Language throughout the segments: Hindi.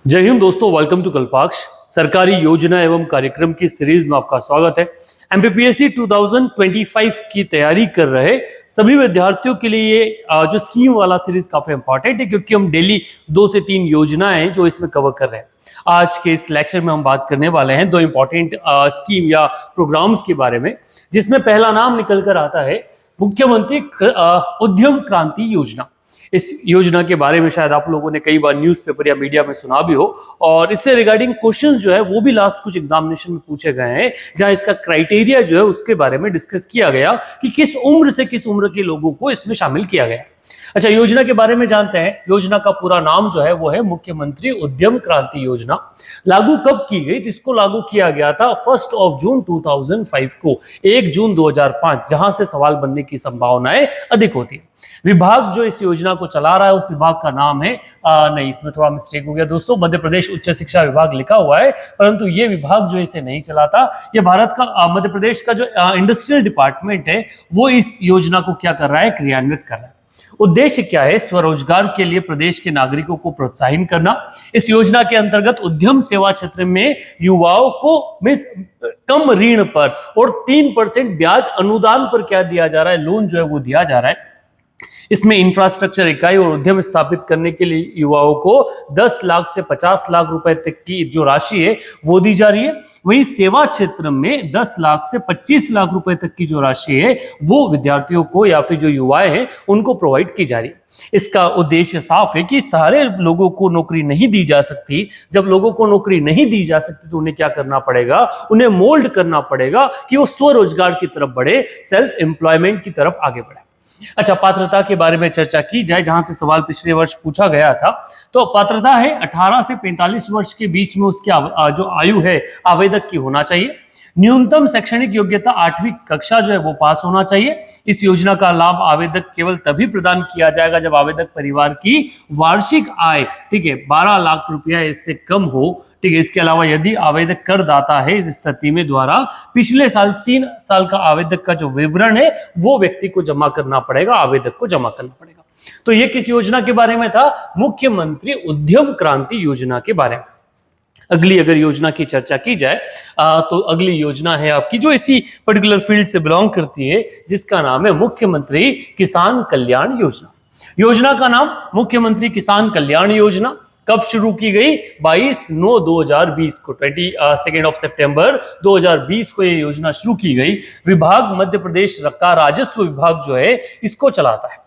जय हिंद दोस्तों, वेलकम टू कल्पाक्ष। सरकारी योजना एवं कार्यक्रम की सीरीज में आपका स्वागत है। एमपीपीएससी 2025 की तैयारी कर रहे सभी विद्यार्थियों के लिए ये जो स्कीम वाला सीरीज काफी इंपॉर्टेंट है, क्योंकि हम डेली 2 से 3 योजनाएं जो इसमें कवर कर रहे हैं। आज के इस लेक्चर में हम बात करने वाले हैं 2 इंपॉर्टेंट स्कीम या प्रोग्राम्स के बारे में, जिसमें पहला नाम निकल कर आता है मुख्यमंत्री उद्यम क्रांति योजना। इस योजना के बारे में शायद आप लोगों ने कई बार न्यूज़पेपर या मीडिया में सुना भी हो, और इससे रिगार्डिंग क्वेश्चंस जो है वो भी लास्ट कुछ एग्जामिनेशन में पूछे गए हैं, जहां इसका क्राइटेरिया जो है उसके बारे में डिस्कस किया गया कि किस उम्र से किस उम्र के लोगों को इसमें शामिल किया गया। अच्छा, योजना के बारे में जानते हैं। योजना का पूरा नाम जो है वो है मुख्यमंत्री उद्यम क्रांति योजना। लागू कब की गई? तो इसको लागू किया गया था 1 जून 2005 को, 1 जून 2005, जहां से सवाल बनने की संभावनाएं अधिक होती है। विभाग जो इस योजना को चला रहा है उस विभाग का नाम है नहीं, इसमें थोड़ा मिस्टेक हो गया दोस्तों, मध्य प्रदेश उच्च शिक्षा विभाग लिखा हुआ है, परंतु ये विभाग जो इसे नहीं चलाता, ये भारत का मध्य प्रदेश का जो इंडस्ट्रियल डिपार्टमेंट है वो इस योजना को क्या कर रहा है, क्रियान्वित कर रहा है। उद्देश्य क्या है? स्वरोजगार के लिए प्रदेश के नागरिकों को प्रोत्साहित करना। इस योजना के अंतर्गत उद्यम सेवा क्षेत्र में युवाओं को कम ऋण पर और 3% ब्याज अनुदान पर क्या दिया जा रहा है, लोन जो है वो दिया जा रहा है। इसमें इंफ्रास्ट्रक्चर इकाई और उद्यम स्थापित करने के लिए युवाओं को 10 लाख से 50 लाख रुपए तक की जो राशि है वो दी जा रही है। वहीं सेवा क्षेत्र में 10 लाख से 25 लाख रुपए तक की जो राशि है वो विद्यार्थियों को या फिर जो युवाएं हैं उनको प्रोवाइड की जा रही है। इसका उद्देश्य साफ है कि सारे लोगों को नौकरी नहीं दी जा सकती। जब लोगों को नौकरी नहीं दी जा सकती तो उन्हें क्या करना पड़ेगा, उन्हें मोल्ड करना पड़ेगा कि वो स्वरोजगार की तरफ बढ़े, सेल्फ एम्प्लॉयमेंट की तरफ आगे बढ़े। अच्छा, पात्रता के बारे में चर्चा की जाए, जहां से सवाल पिछले वर्ष पूछा गया था। तो पात्रता है 18 से 45 वर्ष के बीच में उसकी जो आयु है आवेदक की होना चाहिए। न्यूनतम शैक्षणिक योग्यता 8वीं कक्षा जो है वो पास होना चाहिए। इस योजना का लाभ आवेदक केवल तभी प्रदान किया जाएगा जब आवेदक परिवार की वार्षिक आय 12 लाख रुपया इससे कम हो। इसके अलावा यदि आवेदक करदाता है इस स्थिति में द्वारा पिछले साल 3 साल का आवेदक का जो विवरण है वो व्यक्ति को जमा करना पड़ेगा, आवेदक को जमा करना पड़ेगा। तो ये किस योजना के बारे में था? मुख्यमंत्री उद्यम क्रांति योजना के बारे में। अगली अगर योजना की चर्चा की जाए तो अगली योजना है आपकी जो इसी पर्टिकुलर फील्ड से बिलोंग करती है, जिसका नाम है मुख्यमंत्री किसान कल्याण योजना। योजना का नाम मुख्यमंत्री किसान कल्याण योजना। कब शुरू की गई? 22/9/2020 को, 22 सितंबर 2020 को ये योजना शुरू की गई। विभाग मध्य प्रदेश का राजस्व विभाग जो है इसको चलाता है।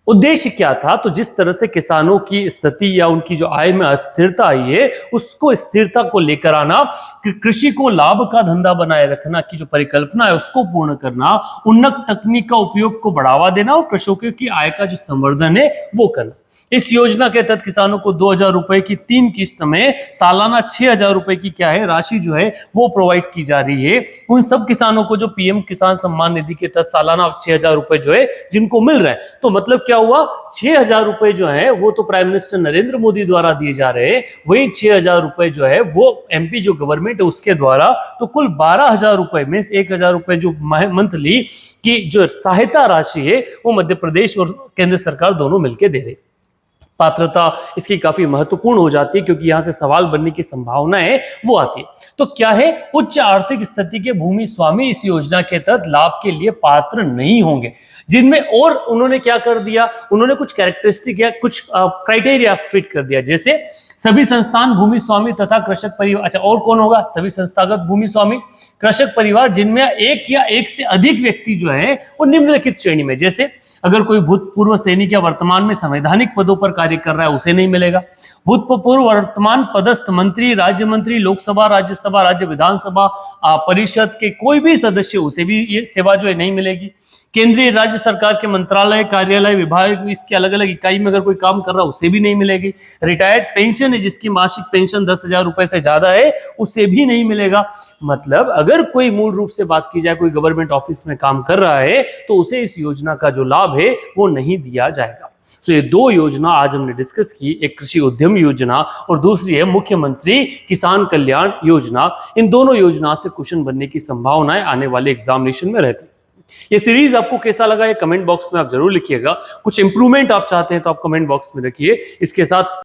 उद्देश्य क्या था? तो जिस तरह से किसानों की स्थिति या उनकी जो आय में अस्थिरता आई है उसको स्थिरता को लेकर आना, कृषि को लाभ का धंधा बनाए रखना की जो परिकल्पना है उसको पूर्ण करना, उन्नत तकनीक का उपयोग को बढ़ावा देना और कृषकों की आय का जो संवर्धन है वो करना। इस योजना के तहत किसानों को 2,000 रुपए की 3 किस्त में सालाना 6,000 रुपए की क्या है राशि जो है वो प्रोवाइड की जा रही है। उन सब किसानों को जो पीएम किसान सम्मान निधि के तहत सालाना 6,000 रुपए जो है जिनको मिल रहे हैं। तो मतलब क्या हुआ, 6,000 रुपए जो है वो तो प्राइम मिनिस्टर नरेंद्र मोदी द्वारा दिए जा रहे हैं, वही 6,000 रुपए जो है वो एमपी जो गवर्नमेंट है उसके द्वारा, तो कुल 12,000 रुपए में 1,000 रुपए जो मंथली की जो सहायता राशि है वो मध्य प्रदेश और केंद्र सरकार दोनों मिलकर दे रही। पात्रता इसकी काफी महत्वपूर्ण हो जाती है क्योंकि यहां से सवाल बनने की संभावना है वो आती है। तो क्या है? उच्च आर्थिक स्थिति के भूमि स्वामी इस योजना के तहत लाभ के लिए पात्र नहीं होंगे, जिनमें और उन्होंने क्या कर दिया, उन्होंने कुछ कैरेक्टरिस्टिक या कुछ क्राइटेरिया फिट कर दिया, जैसे सभी संस्थान भूमि स्वामी तथा कृषक परिवार। अच्छा, और कौन होगा? सभी संस्थागत भूमि स्वामी, कृषक परिवार जिनमें एक या एक से अधिक व्यक्ति जो है वो निम्नलिखित श्रेणी में, जैसे अगर कोई भूतपूर्व सैनिक या वर्तमान में संवैधानिक पदों पर कार्य कर रहा है उसे नहीं मिलेगा। भूतपूर्व वर्तमान पदस्थ मंत्री, राज्य मंत्री, लोकसभा, राज्यसभा, राज्य विधानसभा परिषद के कोई भी सदस्य, उसे भी ये सेवा जो है नहीं मिलेगी। केंद्रीय राज्य सरकार के मंत्रालय, कार्यालय, विभाग, इसके अलग अलग इकाई में अगर कोई काम कर रहा है उसे भी नहीं मिलेगी। रिटायर्ड पेंशन है जिसकी मासिक पेंशन 10,000 रुपए से ज्यादा है उसे भी नहीं मिलेगा। मतलब अगर कोई मूल रूप से बात की जाए कोई गवर्नमेंट ऑफिस में काम कर रहा है तो उसे इस योजना का जो लाभ है वो नहीं दिया जाएगा। तो ये 2 योजना आज हमने डिस्कस की, एक कृषि उद्यम योजना और दूसरी है मुख्यमंत्री किसान कल्याण योजना। इन दोनों योजना से क्वेश्चन बनने की संभावनाएं आने वाले एग्जामिनेशन में रहती है। ये सीरीज आपको कैसा लगा ये कमेंट बॉक्स में आप जरूर लिखिएगा। कुछ इंप्रूवमेंट आप चाहते हैं तो आप कमेंट बॉक्स में रखिए। इसके साथ